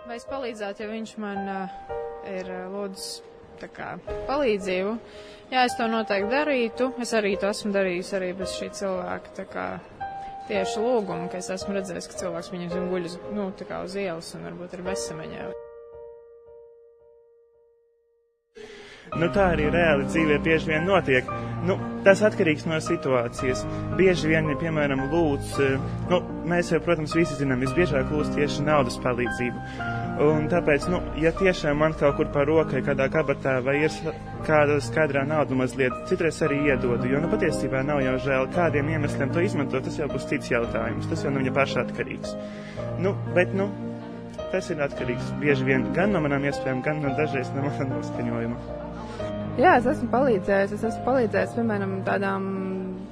Vai es palīdzētu, ja viņš man ir lūdzis palīdzību? Jā, es to noteikti darītu. Es arī to esmu darījusi arī bez šī cilvēka tieši lūgumu, ka es esmu redzējis, ka cilvēks viņam guļ uz ielas un varbūt ir bezsamaņā. Tā arī reāli dzīvē bieži vien notiek. Tas atkarīgs no situācijas. Bieži vien, piemēram, lūdz, mēs jau, protams, visi zinām, visbiežāk lūdz tieši naudas palīdzību. Un tāpēc, ja tiešām man kaut kur pa rokai, kādā kabatā vai ir kāda skaidrā nauda mazliet, citreiz arī iedodu, jo, patiesībā nav jau žēl kādiem iemesliem to izmantot, tas jau būs cits jautājums, tas jau no viņa paša atkarīgs. Bet tas ir atkarīgs bieži vien gan no manām iespējām, gan no dažreiz no manām noskaņojuma. Jā, es esmu palīdzējis, piemēram, tādām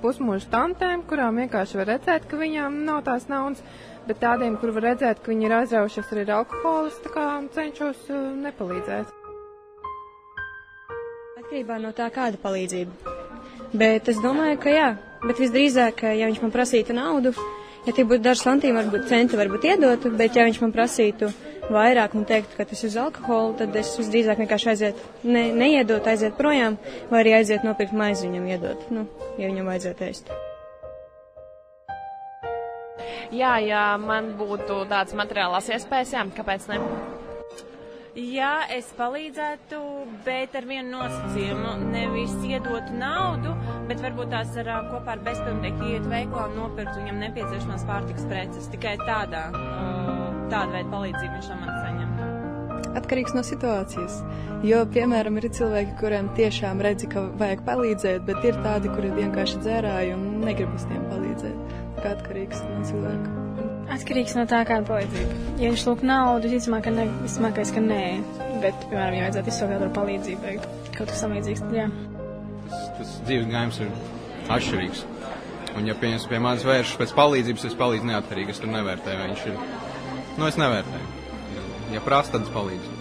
pusmūžu tantēm, kurām vienkārši var redzēt, ka viņām nav tās naudas, bet tādiem, kur var redzēt, ka viņi ir aizraujušies arī ar alkoholu, es cenšos nepalīdzēt. Atkarībā no tā, kāda palīdzība. Bet es domāju, ka jā, bet visdrīzāk, ja viņš man prasītu naudu, ja tie būtu dažas lantīm, varbūt centi varbūt iedotu, bet ja viņš man prasītu vairāk un teiktu, ka tas ir uz alkoholu, tad es visdrīzāk vienkārši neiedot, aiziet projām, vai arī aiziet nopirkt maizi viņam iedot, ja viņam vajadzētu ēst. Jā, ja man būtu tāds materiālās iespējas, jā, kāpēc ne? Jā, es palīdzētu, bet ar vienu nosacījumu. Nevis iedotu naudu, bet varbūt tās kopā ar bezpilnnieku iet veiklā un nopirkt viņam nepieciešamās pārtikas preces. Tikai tāda veida palīdzību viņš no manis saņem. Atkarīgs no situācijas, jo, piemēram, ir cilvēki, kuriem tiešām redzi, ka vajag palīdzēt, bet ir tādi, kuri vienkārši dzērāji un negrib uz tiem palīdzēt. Kā atkarīgs no cilvēka. Atkarīgs no tā, kāda palīdzība. Ja viņš lūk naudu, vismākais, ka nē. Bet, piemēram, ja vajadzētu izsaukt ar palīdzību vai kaut kas samīdzīgs, tad jā. Tas dzīves gājums ir atšķirīgs. Un ja pie manis vēršas pēc palīdzības, es palīdzu neatkarīgi, es tur nevērtēju, vai viņš ir. Es nevērtēju. Ja prasa, tad es palīdzu.